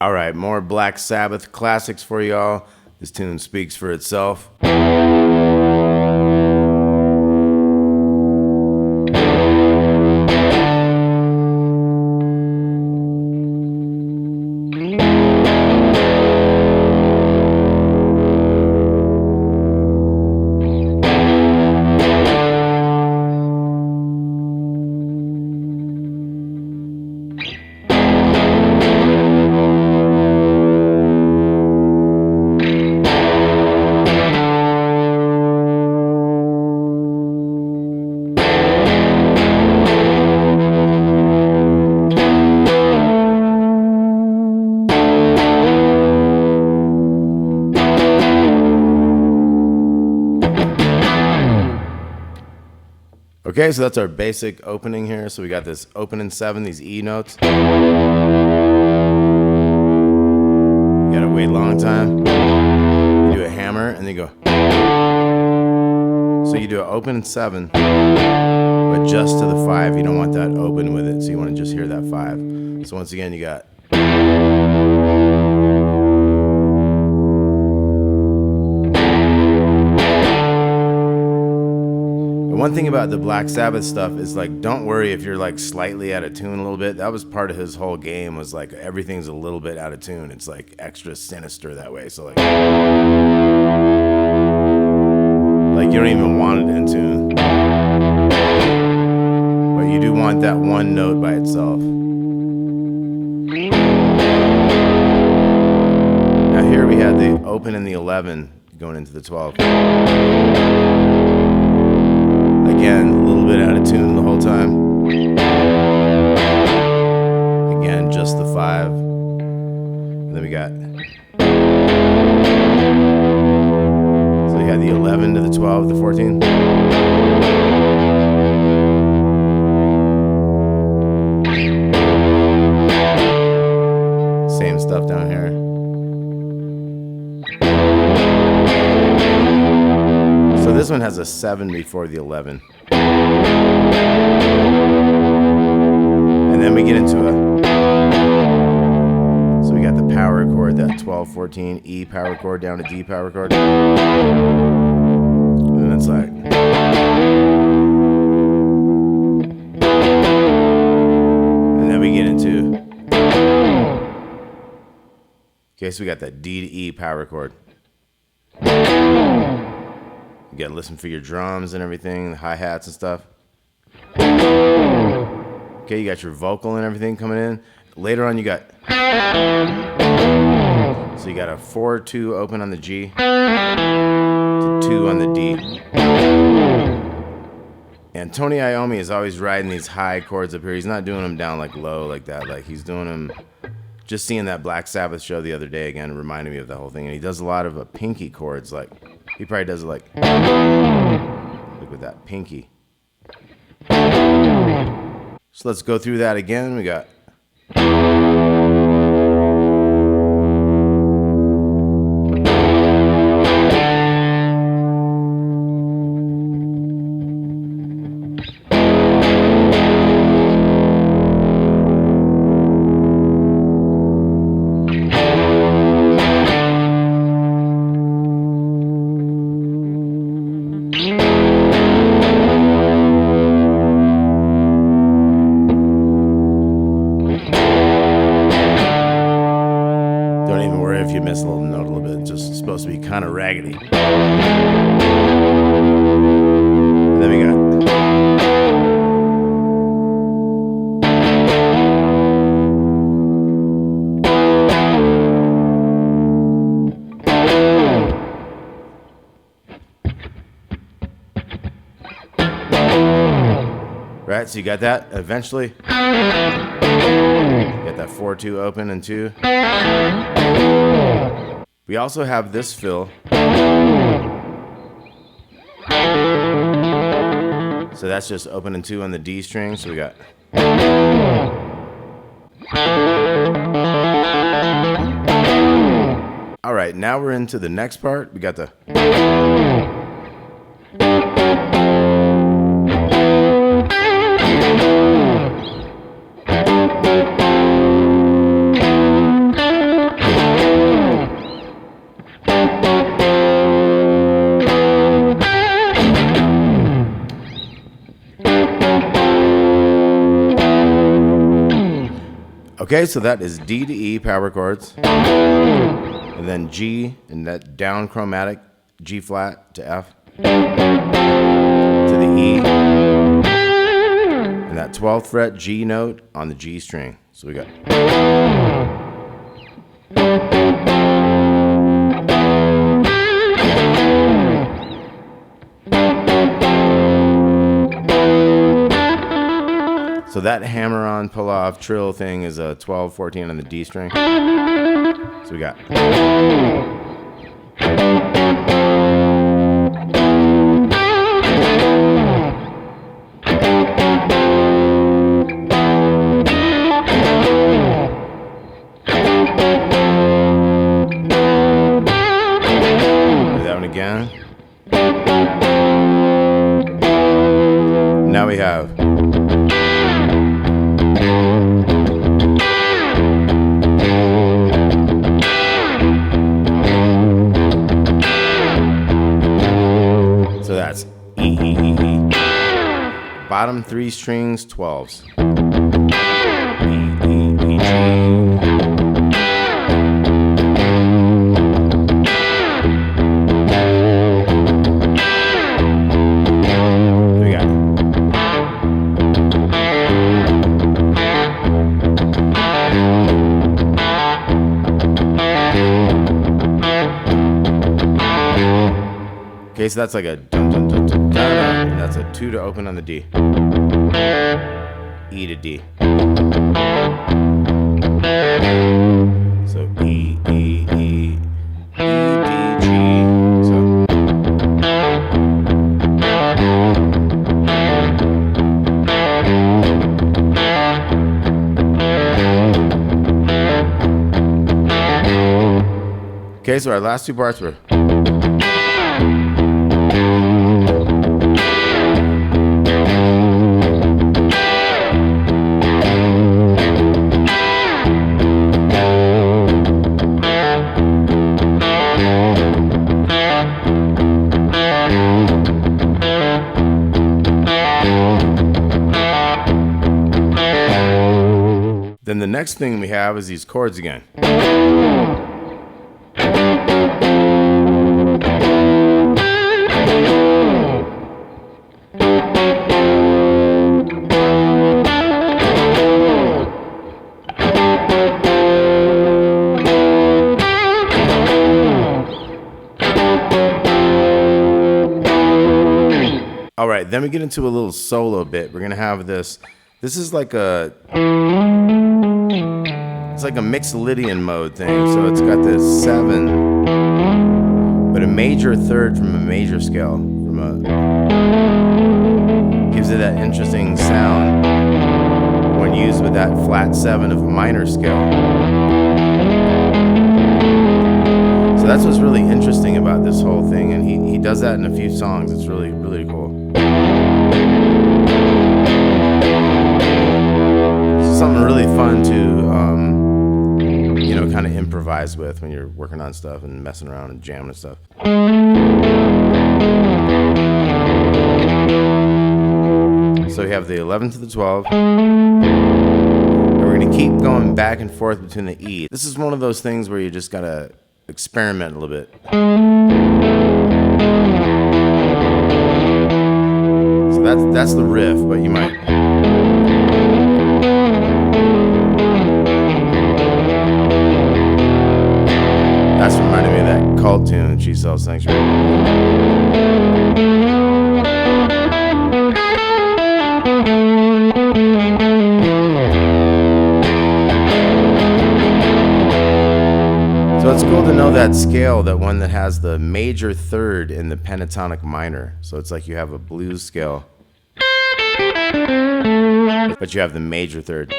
All right, more Black Sabbath classics for y'all. This tune speaks for itself. Okay, so that's our basic opening here. So we got this opening 7, these E notes. You gotta wait a long time. You do a hammer and then you go. So you do an open 7, but just to the 5. You don't want that open with it, so you want to just hear that 5. So once again, you got. One thing about the Black Sabbath stuff is like, don't worry if you're like slightly out of tune a little bit. That was part of his whole game, was like everything's a little bit out of tune. It's like extra sinister that way. So like you don't even want it in tune, but you do want that one note by itself. Now here we had the open and the 11 going into the 12. Again, a little bit out of tune the whole time. Again, just the 5. And then we got. So you had the 11 to the 12, the 14. Same stuff down here. So this one has a 7 before the 11. And then we get into so we got the power chord, that 12, 14, E power chord down to D power chord. And it's like. And then we get into. Okay, so we got that D to E power chord. You gotta listen for your drums and everything, the hi-hats and stuff. Okay, you got your vocal and everything coming in. Later on, you got. So you got a 4-2 open on the G to 2 on the D. And Tony Iommi is always riding these high chords up here. He's not doing them down like low like that. Like he's doing them. Just seeing that Black Sabbath show the other day again reminded me of the whole thing. And he does a lot of pinky chords. Like he probably does it like with that pinky. So let's go through that again. We got. If you miss a little note a little bit, it's just supposed to be kind of raggedy. And then we got. Right, so you got that eventually. You got that 4-2 open and 2. We also have this fill. So that's just open and 2 on the D string. So we got. All right, now we're into the next part. We got the. Okay, so that is D to E power chords. And then G and that down chromatic, G flat to F. To the E. And that 12th fret G note on the G string. So we got. So that hammer-on, pull-off, trill thing is a 12, 14 on the D string. So we got. Do that one again. Now we have. So that's E, E, E, E. Bottom 3 strings, 12s. E, E, E, G. We got. Okay, so that's like a dun, dun, dun, dun, dun, and that's a 2 to open on the D. E to D. So E, E, E, E, D, G. So. Okay, so our last 2 parts were. Then the next thing we have is these chords again. All right, then we get into a little solo bit. We're gonna have this. This is like a. It's like a Mixolydian mode thing. So it's got this 7, but a major third from a major scale. Gives it that interesting sound when used with that flat 7 of a minor scale. So that's what's really interesting about this whole thing, and he does that in a few songs. It's really, really cool. It's something really fun to kind of improvise with when you're working on stuff and messing around and jamming and stuff. So we have the 11 to the 12. And we're going to keep going back and forth between the E. This is one of those things where you just got to experiment a little bit. So that's the riff, but you might. That's reminding me of that cult tune, She Sells Sanctuary. So it's cool to know that scale, that one that has the major third in the pentatonic minor. So it's like you have a blues scale, but you have the major third.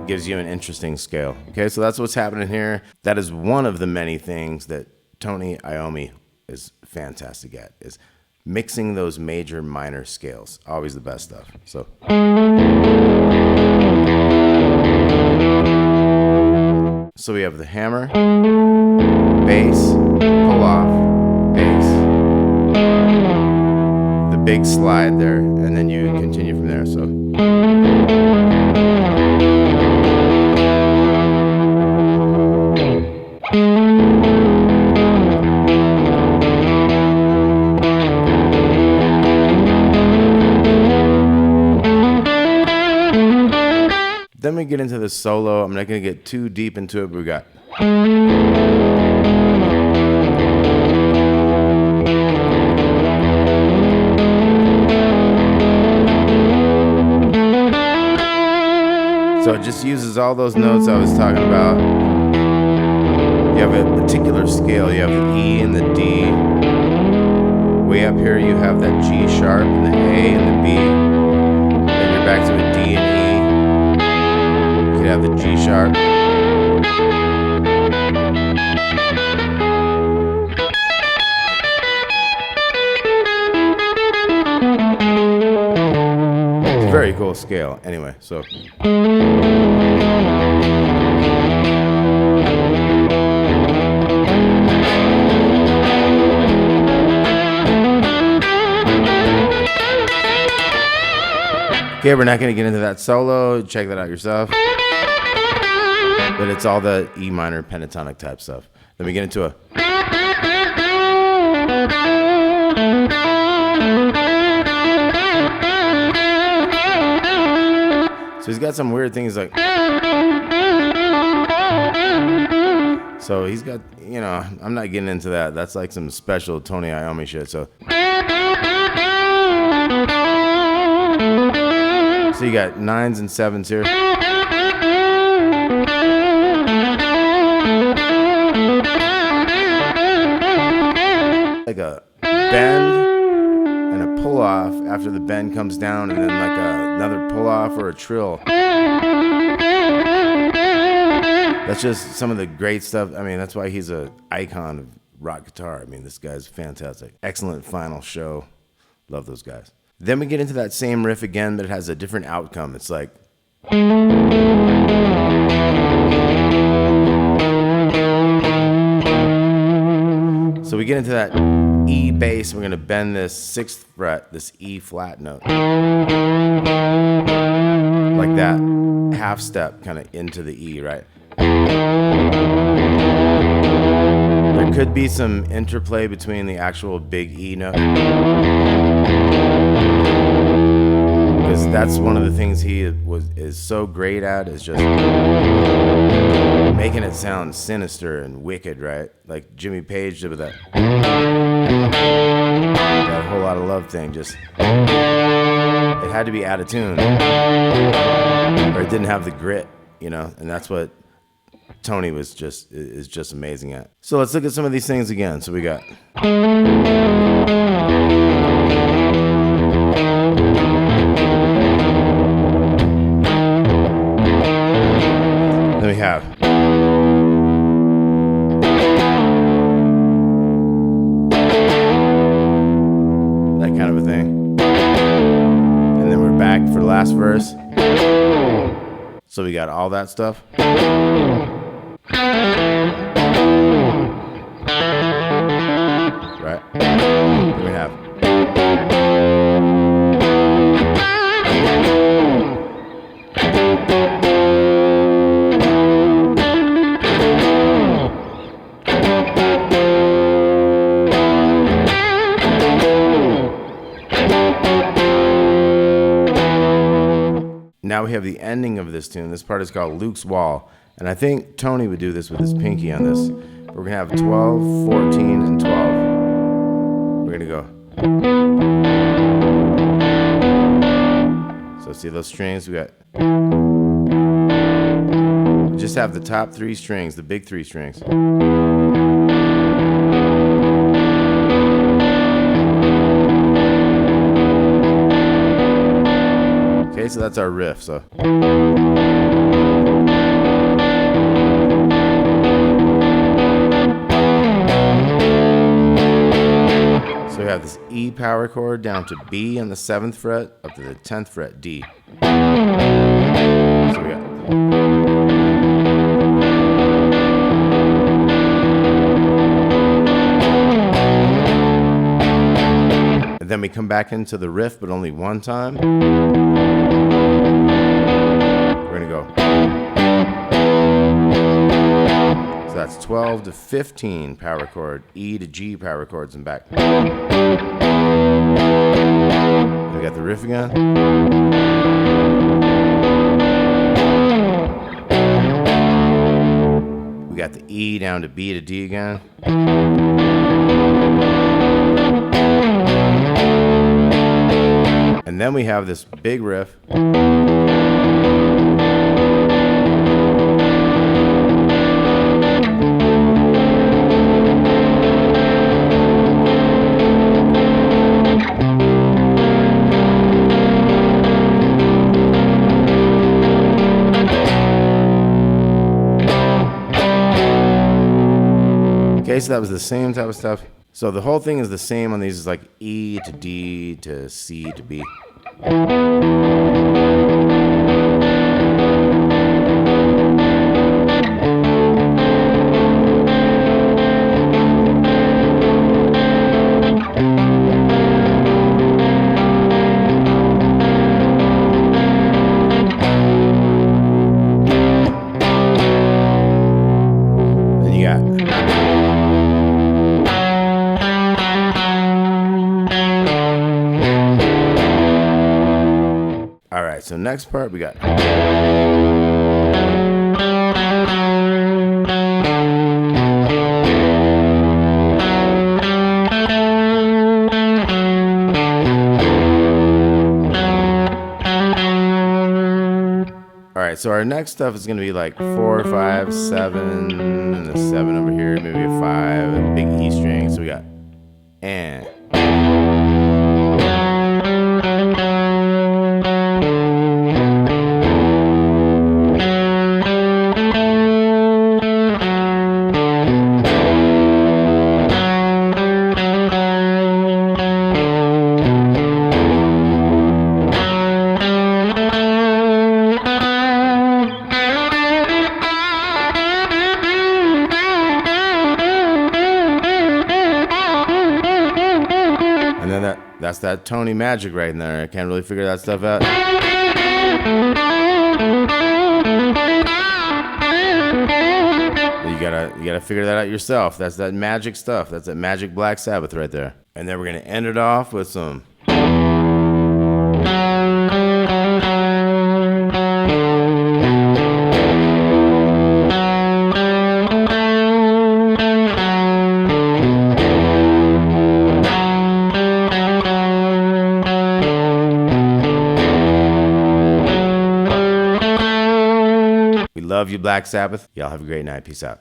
Gives you an interesting scale. Okay, so that's what's happening here. That is one of the many things that Tony Iommi is fantastic at, is mixing those major minor scales. Always the best stuff. So we have the hammer, bass, pull off, big slide there, and then you continue from there. So. Then we get into the solo. I'm not going to get too deep into it, but we got. So it just uses all those notes I was talking about. You have a particular scale. You have the E and the D. Way up here you have that G sharp and the A and the B. Then you're back to a D and E. You could have the G sharp. It's a very cool scale. Anyway, so. Okay, we're not going to get into that solo. Check that out yourself. But it's all the E minor pentatonic type stuff. Then we get into a. So he's got some weird things like. So he's got, you know, I'm not getting into that. That's like some special Tony Iommi shit. So you got 9s and 7s here. Like a bend and a pull off after the bend comes down, and then like another pull off or a trill. That's just some of the great stuff. I mean, that's why he's an icon of rock guitar. I mean, this guy's fantastic. Excellent final show. Love those guys. Then we get into that same riff again, but it has a different outcome. It's like. So we get into that E bass, and we're going to bend this 6th fret, this E flat note. Like that half step kind of into the E, right? There could be some interplay between the actual big E note. Because that's one of the things he is so great at, is just making it sound sinister and wicked, right? Like Jimmy Page did with that Whole Lot of Love thing. Just it had to be out of tune, or it didn't have the grit, you know. And that's what Tony is just amazing at. So let's look at some of these things again. So we got. Then we have. That kind of a thing. And then we're back for the last verse. So we got all that stuff. Right. Then we have. Now we have the ending of this tune. This part is called Luke's Wall. And I think Tony would do this with his pinky on this. We're going to have 12, 14, and 12. We're going to go. So see those strings? We just have the top 3 strings, the big 3 strings. Okay, so that's our riff. So we have this E power chord down to B on the 7th fret up to the 10th fret D. So we got. And then we come back into the riff, but only one time. We're gonna go. So that's 12 to 15 power chord, E to G power chords and back. We got the riff again. We got the E down to B to D again. And then we have this big riff. Okay, so that was the same type of stuff. So the whole thing is the same on these. It's like E to D to C to B. Then you got so next part we got. All right, so our next stuff is gonna be like 4, 5, 7, and a 7 over here, maybe a 5, a big E string. So we got and. And then that's that Tony magic right in there. I can't really figure that stuff out. You gotta figure that out yourself. That's that magic stuff. That's that magic Black Sabbath right there. And then we're gonna end it off with some. Love you, Black Sabbath. Y'all have a great night. Peace out.